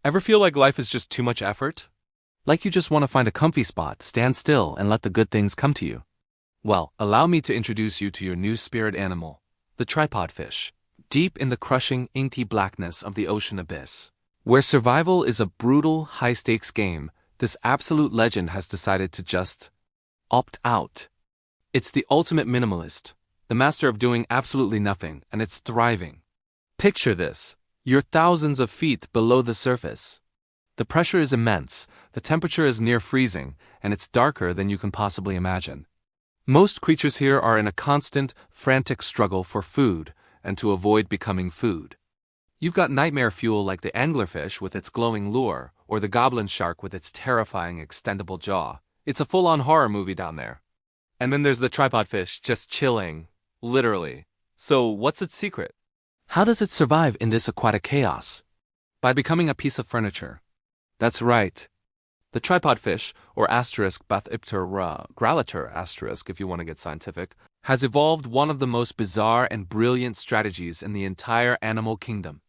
Ever feel like life is just too much effort? Like you just want to find a comfy spot, stand still, and let the good things come to you? Well, allow me to introduce you to your new spirit animal, the tripod fish. Deep in the crushing, inky blackness of the ocean abyss, where survival is a brutal, high-stakes game, this absolute legend has decided to just opt out. It's the ultimate minimalist, the master of doing absolutely nothing, and it's thriving. Picture this. You're thousands of feet below the surface. The pressure is immense, the temperature is near freezing, and it's darker than you can possibly imagine. Most creatures here are in a constant, frantic struggle for food, and to avoid becoming food. You've got nightmare fuel like the anglerfish with its glowing lure, or the goblin shark with its terrifying extendable jaw. It's a full-on horror movie down there. And then there's the tripod fish, just chilling, literally. So what's its secret? How does it survive in this aquatic chaos? By becoming a piece of furniture. That's right. The tripod fish, or Bathyptera grallator if you want to get scientific, has evolved one of the most bizarre and brilliant strategies in the entire animal kingdom.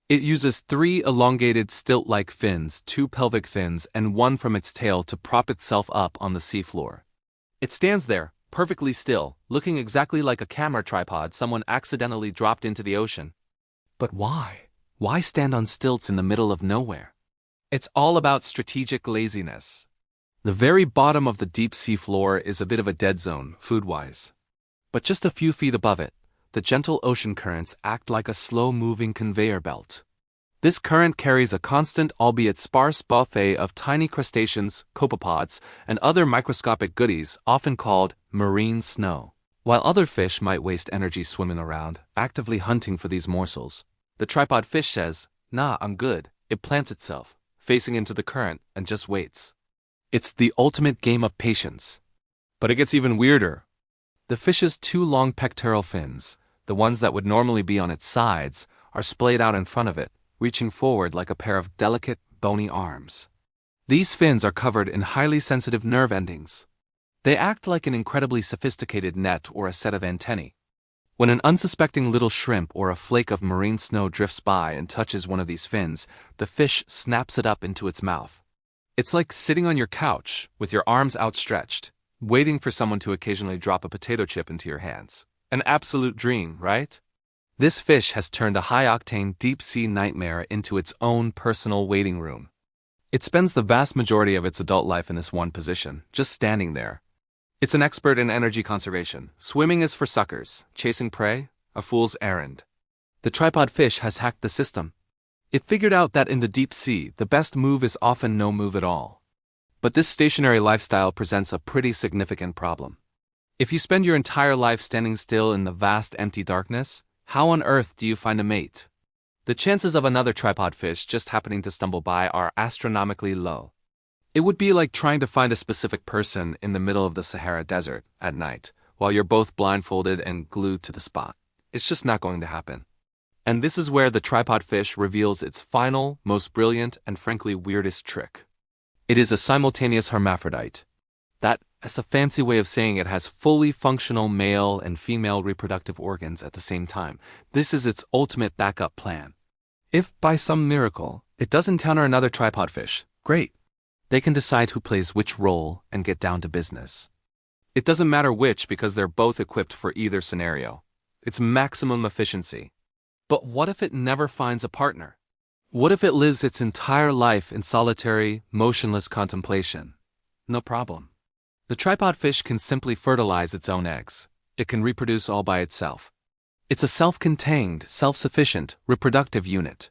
It uses 3 elongated stilt-like fins, 2 pelvic fins, and 1 from its tail to prop itself up on the seafloor. It stands there, perfectly still, looking exactly like a camera tripod someone accidentally dropped into the ocean. But why? Why stand on stilts in the middle of nowhere? It's all about strategic laziness. The very bottom of the deep sea floor is a bit of a dead zone, food-wise. But just a few feet above it, the gentle ocean currents act like a slow-moving conveyor belt. This current carries a constant, albeit sparse buffet of tiny crustaceans, copepods, and other microscopic goodies, often called marine snow. While other fish might waste energy swimming around, actively hunting for these morsels, the tripod fish says, "Nah, I'm good." It plants itself, facing into the current, and just waits. It's the ultimate game of patience. But it gets even weirder. The fish's 2 long pectoral fins, the ones that would normally be on its sides, are splayed out in front of it, reaching forward like a pair of delicate, bony arms. These fins are covered in highly sensitive nerve endings. They act like an incredibly sophisticated net or a set of antennae. When an unsuspecting little shrimp or a flake of marine snow drifts by and touches one of these fins, the fish snaps it up into its mouth. It's like sitting on your couch, with your arms outstretched, waiting for someone to occasionally drop a potato chip into your hands. An absolute dream, right? This fish has turned a high-octane deep-sea nightmare into its own personal waiting room. It spends the vast majority of its adult life in this one position, just standing there. It's an expert in energy conservation. Swimming is for suckers, chasing prey, a fool's errand. The tripod fish has hacked the system. It figured out that in the deep sea, the best move is often no move at all. But this stationary lifestyle presents a pretty significant problem. If you spend your entire life standing still in the vast empty darkness, how on earth do you find a mate? The chances of another tripod fish just happening to stumble by are astronomically low. It would be like trying to find a specific person in the middle of the Sahara Desert at night, while you're both blindfolded and glued to the spot. It's just not going to happen. And this is where the tripod fish reveals its final, most brilliant, and frankly weirdest trick. It is a simultaneous hermaphrodite. That is a fancy way of saying it has fully functional male and female reproductive organs at the same time. This is its ultimate backup plan. If, by some miracle, it does encounter another tripod fish, great. They can decide who plays which role and get down to business. It doesn't matter which because they're both equipped for either scenario. It's maximum efficiency. But what if it never finds a partner? What if it lives its entire life in solitary, motionless contemplation? No problem. The tripod fish can simply fertilize its own eggs. It can reproduce all by itself. It's a self-contained, self-sufficient, reproductive unit.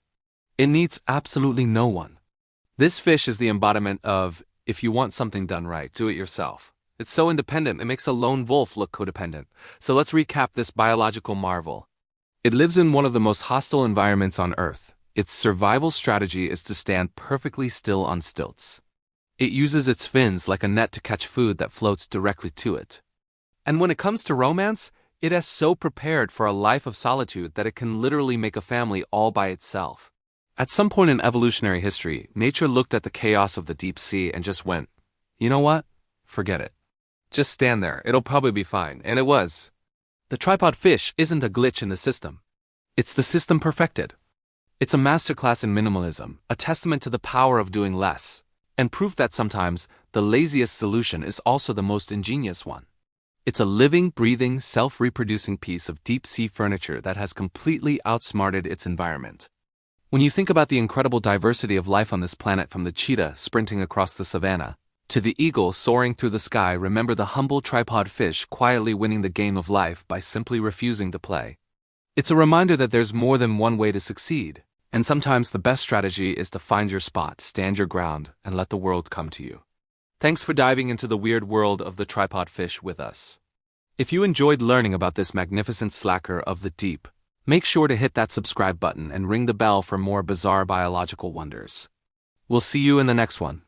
It needs absolutely no one. This fish is the embodiment of, if you want something done right, do it yourself. It's so independent, it makes a lone wolf look codependent. So let's recap this biological marvel. It lives in one of the most hostile environments on Earth. Its survival strategy is to stand perfectly still on stilts. It uses its fins like a net to catch food that floats directly to it. And when it comes to romance, it has so prepared for a life of solitude that it can literally make a family all by itself. At some point in evolutionary history, nature looked at the chaos of the deep sea and just went, you know what? Forget it. Just stand there, it'll probably be fine, and it was. The tripod fish isn't a glitch in the system. It's the system perfected. It's a masterclass in minimalism, a testament to the power of doing less, and proof that sometimes the laziest solution is also the most ingenious one. It's a living, breathing, self-reproducing piece of deep-sea furniture that has completely outsmarted its environment. When you think about the incredible diversity of life on this planet, from the cheetah sprinting across the savannah to the eagle soaring through the sky, remember the humble tripod fish quietly winning the game of life by simply refusing to play. It's a reminder that there's more than one way to succeed, and sometimes the best strategy is to find your spot, stand your ground, and let the world come to you. Thanks for diving into the weird world of the tripod fish with us. If you enjoyed learning about this magnificent slacker of the deep, make sure to hit that subscribe button and ring the bell for more bizarre biological wonders. We'll see you in the next one.